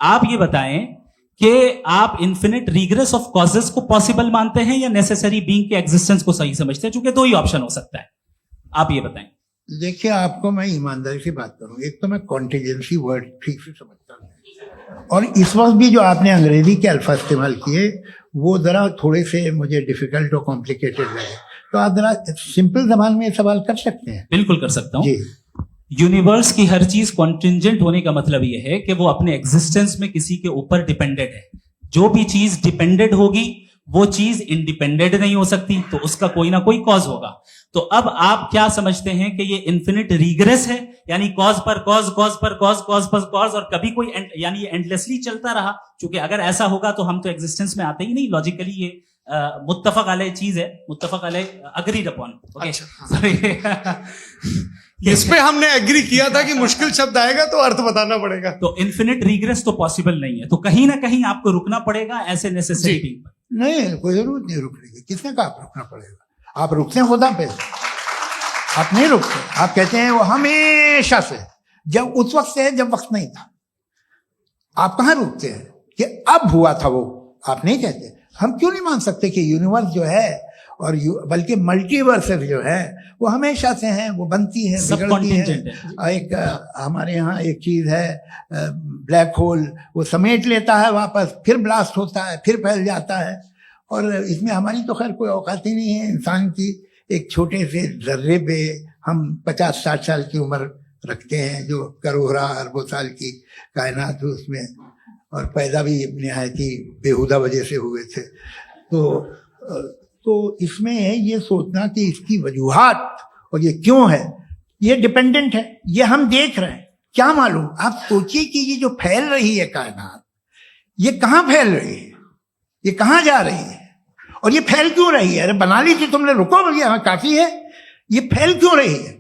आप ये बताएं कि आप इन्फिनिट रिग्रेस ऑफ कॉजेस को पॉसिबल मानते हैं या नेसेसरी बीइंग के एग्जिस्टेंस को सही समझते हैं, चूंकि दो ही ऑप्शन हो सकता है। आप ये बताएं। देखिए, आपको मैं ईमानदारी से बात करूं, एक तो मैं कॉन्टीजेंसी वर्ड ठीक से समझता हूं, और इस वक्त भी जो आपने अंग्रेजी के अल्फाज इस्तेमाल किए वो जरा थोड़े से मुझे डिफिकल्ट और कॉम्प्लिकेटेड लगे, तो आप जरा सिंपल जबान में सवाल कर सकते हैं। बिल्कुल कर सकता हूं जी। यूनिवर्स की हर चीज कॉन्टिंजेंट होने का मतलब यह है कि वो अपने एग्जिस्टेंस में किसी के ऊपर डिपेंडेंट है। जो भी चीज डिपेंडेंट होगी वो चीज इंडिपेंडेंट नहीं हो सकती, तो उसका कोई ना कोई कॉज होगा। तो अब आप क्या समझते हैं कि ये इन्फिनिट रिग्रेस है, यानी कॉज पर कॉज, कॉज पर कॉज, कॉज पर कॉज, और कभी कोई यानी ये एंडलेसली चलता रहा? क्योंकि अगर ऐसा होगा तो हम तो एग्जिस्टेंस में आते ही नहीं। लॉजिकली ये मुत्तफक अलैह चीज है, मुत्तफक अलैह अग्रीड अपॉन। इस पे हमने एग्री किया था कि मुश्किल शब्द आएगा तो अर्थ बताना पड़ेगा। तो इन्फिनिट रिग्रेस तो पॉसिबल नहीं है, तो कहीं ना कहीं आपको रुकना पड़ेगा ऐसे नेसेसरी बीइंग पर। नहीं, कोई जरूरत नहीं रुकने की। किसने कहा आप रुकना पड़ेगा? आप रुकते हैं खुदा पे, आप नहीं रुकते। आप कहते हैं वो हमेशा से, जब उस वक्त से जब वक्त नहीं था। आप कहाँ रुकते हैं कि अब हुआ था वो? आप नहीं कहते। हम क्यों नहीं मान सकते कि यूनिवर्स जो है और बल्कि मल्टीवर्स जो है वो हमेशा से हैं, वो बनती है, बिगड़ती है। एक हमारे यहाँ एक चीज है ब्लैक होल, वो समेट लेता है वापस, फिर ब्लास्ट होता है, फिर फैल जाता है। और इसमें हमारी तो खैर कोई औकात ही नहीं है इंसान की। एक छोटे से जर्रे पे हम 50-60 साल की उम्र रखते हैं, जो करोड़ों अरबों साल की कायनात है उसमें, और पैदा भी निहायत ही बेहुदा वजह से हुए थे। तो इसमें है ये सोचना कि इसकी वजूहात और ये क्यों है, ये डिपेंडेंट है, ये हम देख रहे हैं। क्या मालूम? आप सोचिए कि ये जो फैल रही है कायनात, ये कहाँ फैल रही है, ये कहाँ जा रही है, और ये फैल क्यों रही है? अरे बना ली थी तुमने, रुको भैया, हाँ काफी है। ये फैल क्यों रही है?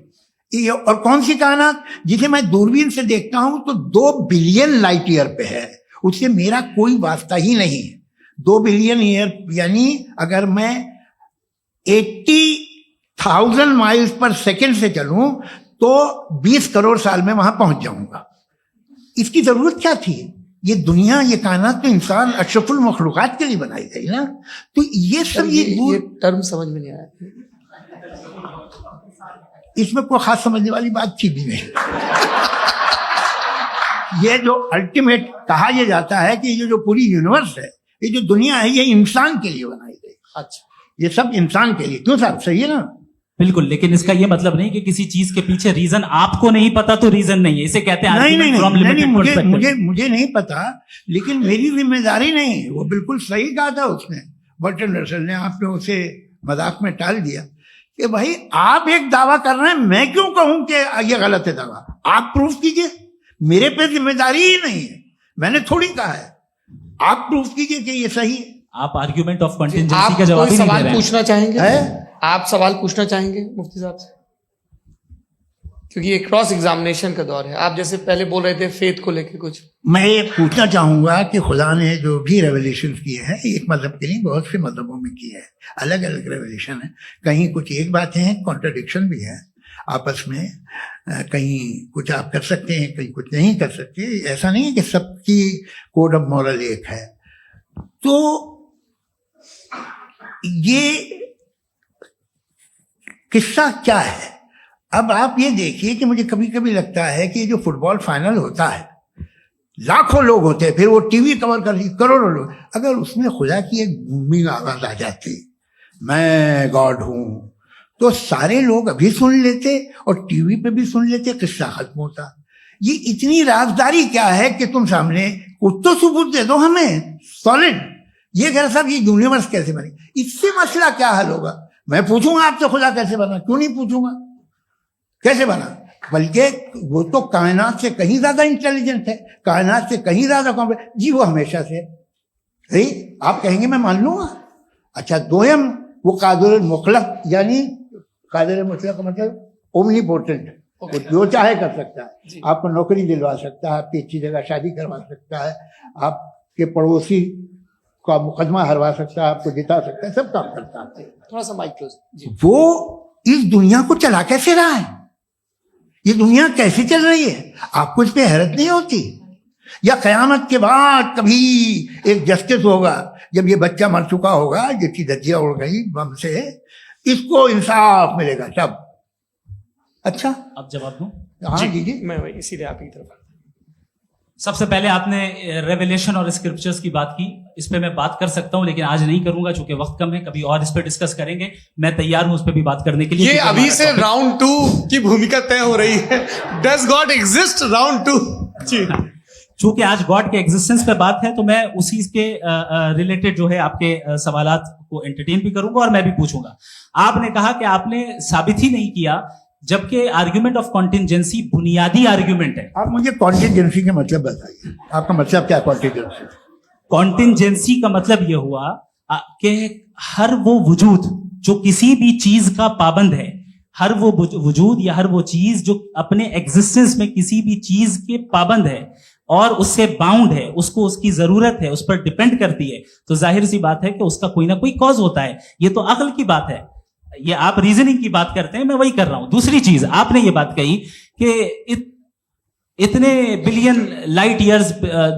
ये और कौन सी कायनात जिसे मैं दूरबीन से देखता हूं तो 2 बिलियन लाइट ईयर पे है, उससे मेरा कोई वास्ता ही नहीं है। 2 बिलियन ईयर यानी अगर मैं 80,000 माइल्स पर सेकेंड से चलूं तो 20 करोड़ साल में वहां पहुंच जाऊंगा। इसकी जरूरत क्या थी? ये दुनिया, ये कायनात तो इंसान अशरफुल मखलूकात के लिए बनाई गई ना। तो ये सब ये टर्म समझ में नहीं आया। इसमें कोई खास समझने वाली बात थी भी नहीं। ये जो अल्टीमेट कहा यह जाता है कि ये जो पूरी यूनिवर्स है, ये जो दुनिया है, ये इंसान के लिए बनाई गई। अच्छा, ये सब इंसान के लिए। क्यों साहब, सही है ना? बिल्कुल, लेकिन इसका ये मतलब नहीं कि किसी चीज के पीछे रीजन आपको नहीं पता तो रीजन नहीं है, इसे कहते हैं नहीं, मुझे नहीं पता, लेकिन मेरी जिम्मेदारी नहीं। वो बिल्कुल सही कहा था उसने, बर्टन रसल ने। आपने उसे मजाक में टाल दिया कि भाई आप एक दावा कर रहे हैं, मैं क्यों कहूं कि ये गलत है दावा? आप प्रूफ कीजिए, मेरे पे जिम्मेदारी ही नहीं है, मैंने थोड़ी कहा है। आप प्रूफ कीजिए कि ये सही है। आप आर्ग्यूमेंट ऑफ कंटिजेंसी का जवाब ही नहीं दे रहे हैं। सवाल पूछना चाहेंगे? आप सवाल पूछना चाहेंगे मुफ्ती साहब से? क्योंकि ये क्रॉस एग्जामिनेशन का दौर है। आप जैसे पहले बोल रहे थे फेथ को लेके कुछ, मैं ये पूछना चाहूंगा कि खुदा ने जो भी रेवल्यूशन किए हैं, एक मजहब के नहीं बहुत से मजहबों में किए हैं, अलग अलग रेवल्यूशन है। कहीं कुछ एक बातें हैं, कॉन्ट्रडिक्शन भी है आपस में, कहीं कुछ आप कर सकते हैं, कहीं कुछ नहीं कर सकते। ऐसा नहीं है कि सबकी कोड ऑफ मॉरल एक है। तो ये किस्सा क्या है? अब आप ये देखिए कि मुझे कभी कभी लगता है कि जो फुटबॉल फाइनल होता है, लाखों लोग होते हैं, फिर वो टीवी कवर कर ली, करोड़ों लोग, अगर उसमें खुदा की एक बूमिंग आवाज आ जाती, मैं गॉड हूं, तो सारे लोग अभी सुन लेते और टीवी पे भी सुन लेते, किस्सा खत्म होता। ये इतनी राजदारी क्या है कि तुम सामने कुछ तो सबूत दे दो हमें सॉलिड। ये कह साहब ये यूनिवर्स कैसे बनी, इससे मसला क्या हल होगा? मैं पूछूंगा आपसे खुदा कैसे बना? क्यों नहीं पूछूंगा कैसे बना? बल्कि वो तो कायनात से कहीं ज्यादा इंटेलिजेंट है, कायनात से कहीं ज्यादा कॉम्प्लेक्स। जी वो हमेशा से है। आप कहेंगे मैं मान लूंगा। अच्छा, दोयम वो कादिर मुतलक, यानी कादिर मुतलक का मतलब ओमनीपोटेंट, वो जो चाहे कर सकता है। आपको नौकरी दिलवा सकता है, आपकी अच्छी जगह शादी करवा सकता है, आपके पड़ोसी का मुकदमा हरवा सकता है, आपको जिता सकता है, सब काम करता है। थोड़ा सा माइक क्लोज। वो इस दुनिया को चला कैसे रहा है? ये दुनिया कैसे चल रही है? आपको इस पे हैरत नहीं होती? या क़यामत के बाद कभी एक जस्टिस होगा, जब ये बच्चा मर चुका होगा जिसकी धज्जियां उड़ गई बम से, इसको इंसाफ मिलेगा तब। अच्छा, अब जवाब दूं? हाँ जी। मैं वही इसीलिए आप की तरफ। सबसे पहले आपने रेवलेशन और स्क्रिप्चर्स की बात की, इस पे मैं बात कर सकता हूं लेकिन आज नहीं करूंगा चूंकि वक्त कम है, कभी और इस पे डिस्कस करेंगे। मैं तैयार हूं उस पे भी बात करने के लिए। ये अभी से राउंड 2 की भूमिका तय हो रही है। Does God exist round 2? जी, चूंकि आज गॉड के एग्जिस्टेंस पे बात है तो मैं उसी के रिलेटेड जो है आपके सवालात को एंटरटेन भी करूंगा और मैं भी पूछूंगा। आपने कहा कि आपने साबित ही नहीं किया, जबकि आर्ग्यूमेंट ऑफ कॉन्टिंजेंसी बुनियादी आर्ग्यूमेंट है। आप मुझे कॉन्टिंजेंसी का मतलब बताइए, आपका मतलब क्या कॉन्टिंजेंसी? कॉन्टिंजेंसी का मतलब यह हुआ कि हर वो वजूद जो किसी भी चीज का पाबंद है, हर वो वजूद या हर वो चीज जो अपने एग्जिस्टेंस में किसी भी चीज के पाबंद है और उससे बाउंड है, उसको उसकी जरूरत है, उस पर डिपेंड करती है, तो जाहिर सी बात है कि उसका कोई ना कोई कॉज होता है। ये तो अक्ल की बात है। ये आप रीजनिंग की बात करते हैं, मैं वही कर रहा हूं। दूसरी चीज, आपने ये बात कही कि इतने बिलियन लाइट ईयर्स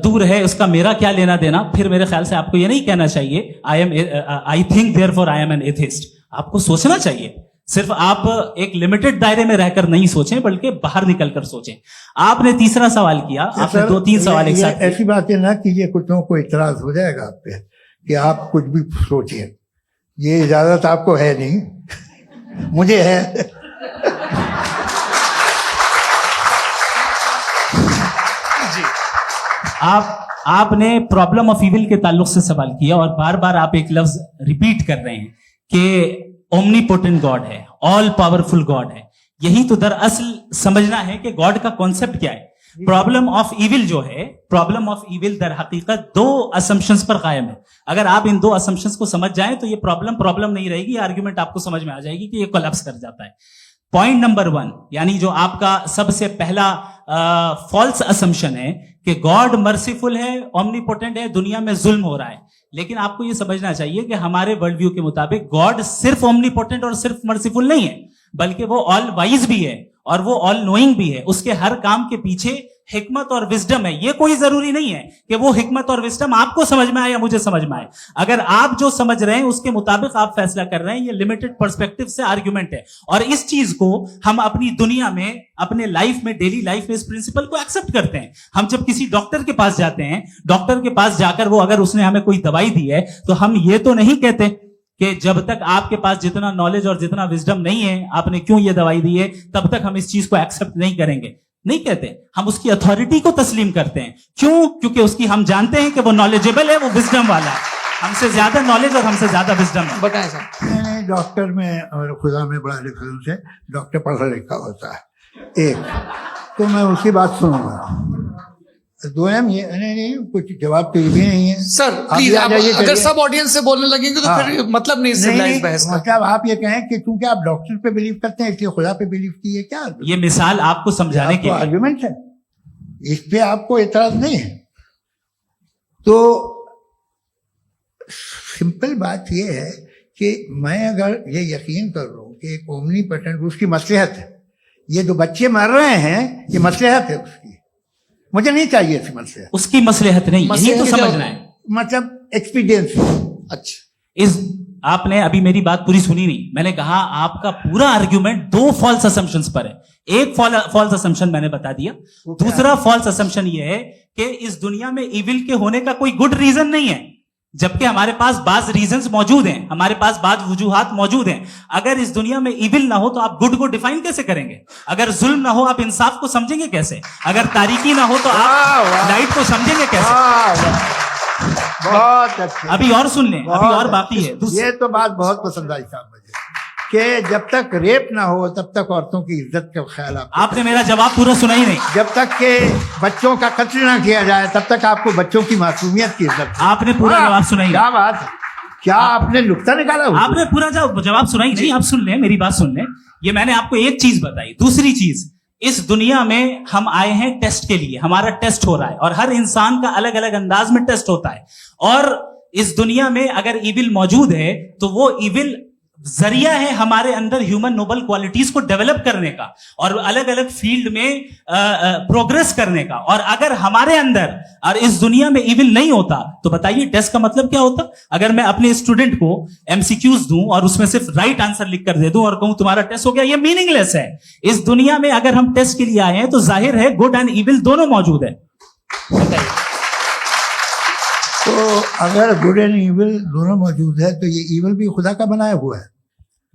दूर है, उसका मेरा क्या लेना देना। फिर मेरे ख्याल से आपको ये नहीं कहना चाहिए I think therefore I am an atheist. आपको सोचना चाहिए, सिर्फ आप एक लिमिटेड दायरे में रहकर नहीं सोचें बल्कि बाहर निकलकर सोचें। आपने तीसरा सवाल किया, आपने 2-3 सवाल एक साथ। ऐसी बातें ना कीजिए, कुत्तों को इतराज हो जाएगा आप पे कि आप कुछ भी सोचिए। ये इजाजत आपको है नहीं, मुझे है। आपने प्रॉब्लम ऑफ इविल के ताल्लुक से सवाल किया और बार बार आप एक लफ्ज रिपीट कर रहे हैं कि ओमनीपोटेंट गॉड है, ऑल पावरफुल गॉड है। यही तो दरअसल समझना है कि गॉड का कॉन्सेप्ट क्या है। प्रॉब्लम ऑफ इविल जो है, प्रॉब्लम ऑफ इविल दर हकीकत 2 असम्पशंस पर कायम है। अगर आप इन 2 असम्पशंस को समझ जाएं तो ये प्रॉब्लम नहीं रहेगी, आर्ग्यूमेंट आपको समझ में आ जाएगी कि ये कोलैप्स कर जाता है। पॉइंट नंबर 1, यानी जो आपका सबसे पहला फॉल्स असम्पशन है कि गॉड मर्सीफुल है, ओमनीपोटेंट है, दुनिया में जुल्म हो रहा है। लेकिन आपको ये समझना चाहिए कि हमारे वर्ल्ड व्यू के मुताबिक गॉड सिर्फ ओमनीपोटेंट और सिर्फ मर्सीफुल नहीं है, बल्कि वो ऑल वाइज भी है और वो ऑल नोइंग भी है। उसके हर काम के पीछे हिकमत और विजडम है। ये कोई जरूरी नहीं है कि वो हिकमत और विजडम आपको समझ में आए या मुझे समझ में आए। अगर आप जो समझ रहे हैं उसके मुताबिक आप फैसला कर रहे हैं, ये लिमिटेड पर्सपेक्टिव से आर्ग्यूमेंट है। और इस चीज को हम अपनी दुनिया में, अपने लाइफ में, डेली लाइफ में इस प्रिंसिपल को एक्सेप्ट करते हैं। हम जब किसी डॉक्टर के पास जाते हैं, डॉक्टर के पास जाकर वो अगर उसने हमें कोई दवाई दी है तो हम ये तो नहीं कहते कि जब तक आपके पास जितना नॉलेज और जितना विजडम नहीं है, आपने क्यों ये दवाई दी है, तब तक हम इस चीज को एक्सेप्ट नहीं करेंगे। नहीं कहते, हम उसकी अथॉरिटी को तस्लीम करते हैं। क्यों? क्योंकि उसकी हम जानते हैं कि वो नॉलेजेबल है, वो विजडम वाला है, हमसे ज्यादा नॉलेज और हमसे ज्यादा विजडम है। बताएं सर। मैंने डॉक्टर में और खुदा में बड़ा लिखा से डॉक्टर पढ़ा लिखा होता है एक, तो मैं उसकी बात सुनूंगा। 2 ये नहीं, कुछ जवाब तो ये भी नहीं है सर। प्लीज आप अगर सब ऑडियंस से बोलने लगेंगे तो फिर मतलब नहीं सिविलाइज्ड बहस का। मतलब आप ये कहें कि क्योंकि आप डॉक्टर पे बिलीव करते हैं इसलिए खुदा पे बिलीव किए, क्या ये मिसाल आपको समझाने के लिए आर्गुमेंट है, इस पे आपको एतराज नहीं है। तो सिंपल बात ये है कि मैं अगर ये यकीन कर लूं कि एक ओमनीपोटेंट, उसकी मसलहत है, ये जो बच्चे मर रहे हैं ये मसलहत है उसकी, मुझे नहीं चाहिए थी मसलहत। उसकी मसलहत नहीं, यही तो समझना है, मतलब एक्सपीरियंस। अच्छा, इस आपने अभी मेरी बात पूरी सुनी नहीं। मैंने कहा आपका पूरा आर्ग्यूमेंट 2 फॉल्स असम्पशंस पर है। एक फॉल्स असम्पशन मैंने बता दिया, दूसरा फॉल्स असम्पशन ये है कि इस दुनिया में इविल के होने का कोई गुड रीजन नहीं है, जबकि हमारे पास बाज रीजंस मौजूद हैं, हमारे पास बाज वजूहात मौजूद हैं। अगर इस दुनिया में इविल ना हो तो आप गुड को डिफाइन कैसे करेंगे? अगर जुल्म ना हो आप इंसाफ को समझेंगे कैसे? अगर तारीकी ना हो तो आप लाइट को समझेंगे कैसे? बहुत अच्छे। अभी और सुन लें, अभी और बाकी है। ये तो बात बहुत पसंद आई साहब मुझे कि जब तक रेप ना हो तब तक औरतों की इज्जत का ख्याल आपने मेरा जवाब पूरा सुना ही नहीं। जब तक के बच्चों का कत्ल ना किया जाए तब तक आपको बच्चों की मासूमियत की इज्जत। आपने पूरा जवाब सुना ही। क्या बात है, क्या आपने नुक्ता निकाला? आपने पूरा जवाब सुना ही नहीं। आप सुन लें, मेरी बात सुन लें। ये मैंने आपको एक चीज बताई। दूसरी चीज, इस दुनिया में हम आए हैं टेस्ट के लिए, हमारा टेस्ट हो रहा है और हर इंसान का अलग अलग अंदाज में टेस्ट होता है। और इस दुनिया में अगर इविल मौजूद है तो वो इविल जरिया है हमारे अंदर ह्यूमन नोबल क्वालिटीज को डेवलप करने का और अलग अलग फील्ड में प्रोग्रेस करने का। और अगर हमारे अंदर और इस दुनिया में इविल नहीं होता तो बताइए टेस्ट का मतलब क्या होता? अगर मैं अपने स्टूडेंट को एमसीक्यूज दूं और उसमें सिर्फ राइट आंसर लिख कर दे दूं और कहूं तुम्हारा टेस्ट हो गया, ये मीनिंगलेस है। इस दुनिया में अगर हम टेस्ट के लिए आए हैं तो जाहिर है गुड एंड इविल दोनों मौजूद है। तो अगर गुड एंड इविल दोनों मौजूद है तो ये इविल भी खुदा का बनाया हुआ है?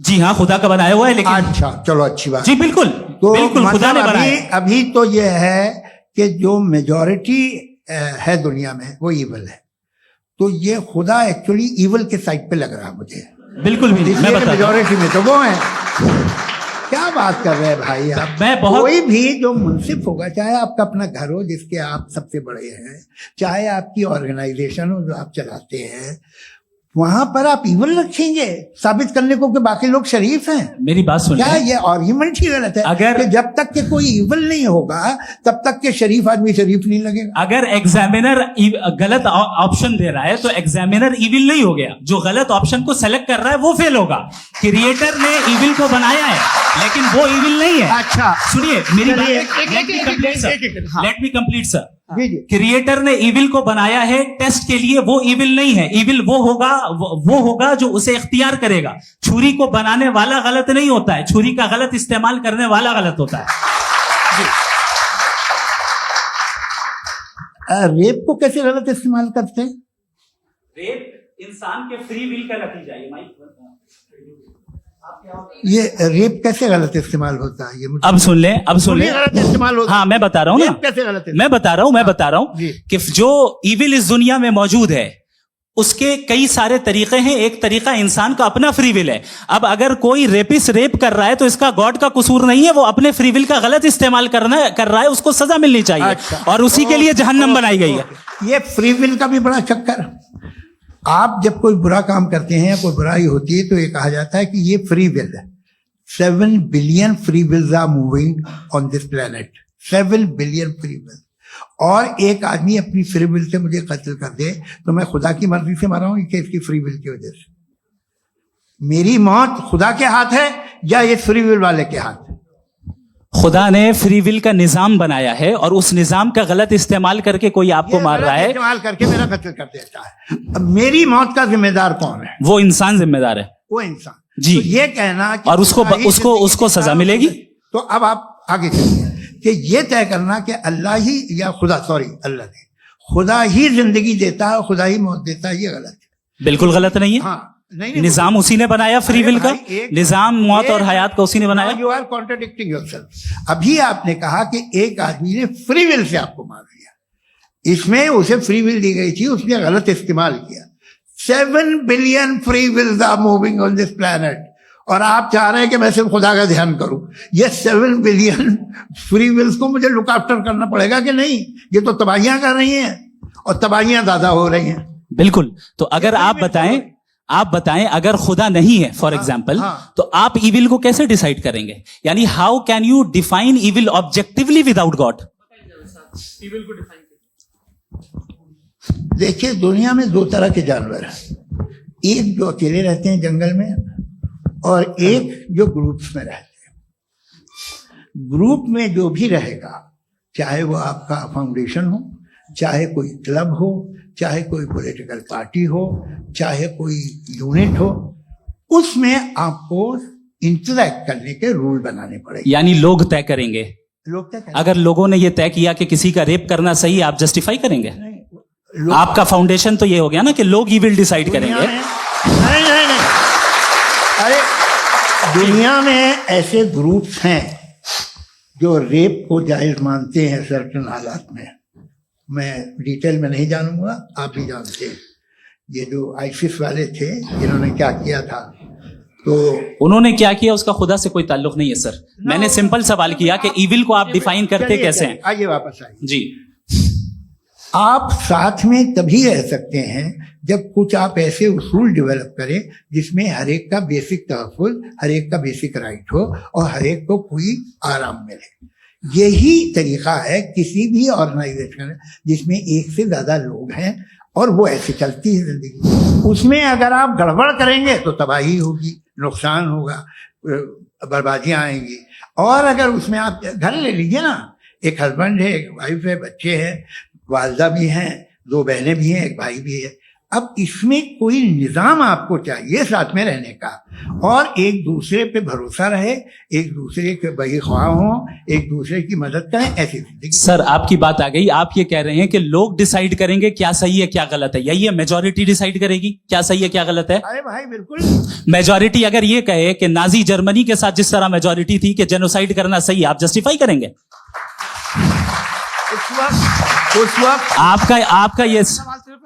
जी हाँ, खुदा का बनाया हुआ है। लेकिन अच्छा, चलो अच्छी बात। जी बिल्कुल, तो बिल्कुल खुदा ने मतलब बनाया। अभी तो ये है कि जो मेजॉरिटी है दुनिया में वो इविल है, तो ये खुदा एक्चुअली इविल के साइड पे लग रहा है मुझे। बिल्कुल भी नहीं, मैं इसलिए बता मेजॉरिटी में तो वो है। क्या बात कर रहे हैं भाई आप? मैं बहुत कोई भी जो मुंसिफ होगा, चाहे आपका अपना घर हो जिसके आप सबसे बड़े हैं, चाहे आपकी ऑर्गेनाइजेशन हो जो आप चलाते हैं, वहां पर आप इविल रखेंगे साबित करने को कि बाकी लोग शरीफ हैं? मेरी बात सुनिए। क्या ये आर्ग्यूमेंट ही गलत है? अगर कि जब तक के कोई इविल नहीं होगा तब तक के शरीफ आदमी शरीफ नहीं लगेगा। अगर एग्जामिनर गलत ऑप्शन दे रहा है तो एग्जामिनर इविल नहीं हो गया, जो गलत ऑप्शन को सेलेक्ट कर रहा है वो फेल होगा। क्रिएटर ने इविल को बनाया है लेकिन वो इविल नहीं है। अच्छा सुनिए मेरी बात, चलिए, लेट मी कंप्लीट सर। जी जी। क्रिएटर ने इविल को बनाया है टेस्ट के लिए, वो इविल नहीं है। इविल वो होगा जो उसे इख्तियार करेगा। छुरी को बनाने वाला गलत नहीं होता है, छुरी का गलत इस्तेमाल करने वाला गलत होता है। रेप को कैसे गलत इस्तेमाल करते हैं? रेप इंसान के फ्री विल का नतीजा है। माइक ये रेप कैसे गलत इस्तेमाल होता है? ये मुझे अब सुन ले, अब सुन ले। गलत इस्तेमाल होता है। हाँ मैं बता रहा हूँ ना, रेप कैसे गलत इस्तेमाल? मैं बता रहा हूँ जी। कि जो इविल इस दुनिया में मौजूद है उसके कई सारे तरीके हैं। एक तरीका इंसान का अपना फ्री विल है। अब अगर कोई रेपिस्ट रेप कर रहा है तो इसका गॉड का कसूर नहीं है, वो अपने फ्री विल का गलत इस्तेमाल कर रहा है, उसको सजा मिलनी चाहिए। अच्छा। और उसी के लिए जहन्नम बनाई गई है। ये फ्री विल का भी बड़ा चक्कर। आप जब कोई बुरा काम करते हैं या कोई बुराई होती है तो ये कहा जाता है कि ये फ्री विल है। 7 billion free wills are moving on this planet. 7 billion free will. और एक आदमी अपनी फ्री विल से मुझे कत्ल कर दे तो मैं खुदा की मर्जी से मरा हूं कि इसकी फ्री विल की वजह से? मेरी मौत खुदा के हाथ है या ये फ्री विल वाले के हाथ है? खुदा ने फ्री विल का निजाम बनाया है और उस निजाम का गलत इस्तेमाल करके कोई आपको मार रहा है, इस्तेमाल करके मेरा कत्ल कर देता है। अब मेरी मौत का जिम्मेदार कौन है? वो इंसान जिम्मेदार है। वो इंसान। जी। तो ये कहना कि और उसको सजा मिलेगी। तो अब आप आगे चलिए कि ये तय करना कि अल्लाह ही या अल्लाह नहीं, खुदा ही जिंदगी देता है, खुदा ही मौत देता है, ये गलत है। बिल्कुल गलत नहीं है। हाँ, नहीं, निजाम उसी ने बनाया फ्री विल का। निजाम मौत और हयात का उसी ने बनाया। You are contradicting yourself. अभी आपने कहा कि एक आदमी ने फ्री विल से आपको मार दिया, इसमें उसे फ्री विल दी गई थी, उसने गलत इस्तेमाल किया। 7 billion free wills are moving on this planet और आप चाह रहे हैं कि मैं सिर्फ खुदा का ध्यान करूं। ये 7 बिलियन फ्री विल्स को मुझे लुक आफ्टर करना पड़ेगा कि नहीं? ये तो तबाहियां कर रही हैं और तबाहियां ज्यादा हो रही हैं। बिल्कुल। तो अगर आप बताएं अगर खुदा नहीं है फॉर एग्जाम्पल, तो आप इविल को कैसे डिसाइड करेंगे? यानी how can you define evil objectively without God? देखिए, दुनिया में 2 तरह के जानवर हैं। एक जो अकेले रहते हैं जंगल में और एक जो ग्रुप्स में रहते हैं। ग्रुप में जो भी रहेगा, चाहे वो आपका फाउंडेशन हो, चाहे कोई क्लब हो, चाहे कोई पॉलिटिकल पार्टी हो, चाहे कोई यूनिट हो, उसमें आपको इंटरैक्ट करने के रूल बनाने पड़ेंगे। यानी लोग तय करेंगे। लोग तय करेंगे। अगर लोगों ने यह तय किया कि किसी का रेप करना सही, आप जस्टिफाई करेंगे? आपका फाउंडेशन तो ये हो गया ना कि लोग ही विल डिसाइड करेंगे। नहीं। अरे दुनिया में ऐसे ग्रुप्स हैं जो रेप को जायज मानते हैं सर्टेन हालात में। मैं डिटेल में नहीं जानूंगा, आप भी जानते हैं। ये जो आईसिस वाले थे जिन्होंने क्या किया था, तो उन्होंने क्या किया उसका खुदा से कोई ताल्लुक नहीं है सर। मैंने सिंपल सवाल किया कि इविल को आप डिफाइन करते कैसे हैं? आइए वापस आइए जी। आप साथ में तभी रह सकते हैं जब कुछ आप ऐसे उसूल डेवलप करें जिसमें हर एक का बेसिक तहफ़्फ़ुज़, हर एक का बेसिक राइट हो और हर एक को कोई आराम मिले। यही तरीका है किसी भी ऑर्गेनाइजेशन जिसमें एक से ज़्यादा लोग हैं और वो ऐसे चलती है जिंदगी। उसमें अगर आप गड़बड़ करेंगे तो तबाही होगी। नुकसान होगा, बर्बादियां आएंगी। और अगर उसमें आप घर ले लीजिए ना, एक हस्बैंड है, एक वाइफ है, बच्चे हैं, वालदा भी हैं, 2 बहनें भी हैं, एक भाई भी है। अब इसमें कोई निज़ाम आपको चाहिए साथ में रहने का, और एक दूसरे पे भरोसा रहे, एक दूसरे के बहीख्वाह हों, एक दूसरे की मदद करें, ऐसी जिंदगी। सर आपकी बात आ गई, आप ये कह रहे हैं कि लोग डिसाइड करेंगे क्या सही है क्या गलत है, यही है मेजॉरिटी डिसाइड करेगी क्या सही है क्या गलत है। अरे भाई बिल्कुल। मेजॉरिटी अगर ये कहे कि नाजी जर्मनी के साथ जिस तरह मेजॉरिटी थी कि जेनोसाइड करना सही, आप जस्टिफाई करेंगे? उस वक्त आपका ये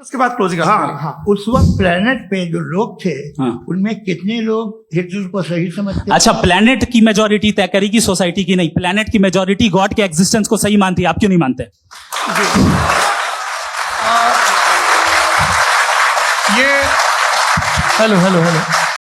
उसके बाद क्लोजिंग। हाँ, उस वक्त प्लेनेट पे जो लोग थे, हाँ। उनमें कितने लोग हिटलर को सही समझते? अच्छा, प्लेनेट की मेजॉरिटी तय करेगी, सोसाइटी की नहीं। प्लेनेट की मेजॉरिटी गॉड के एग्जिस्टेंस को सही मानती है, आप क्यों नहीं मानते? ये हेलो हेलो हेलो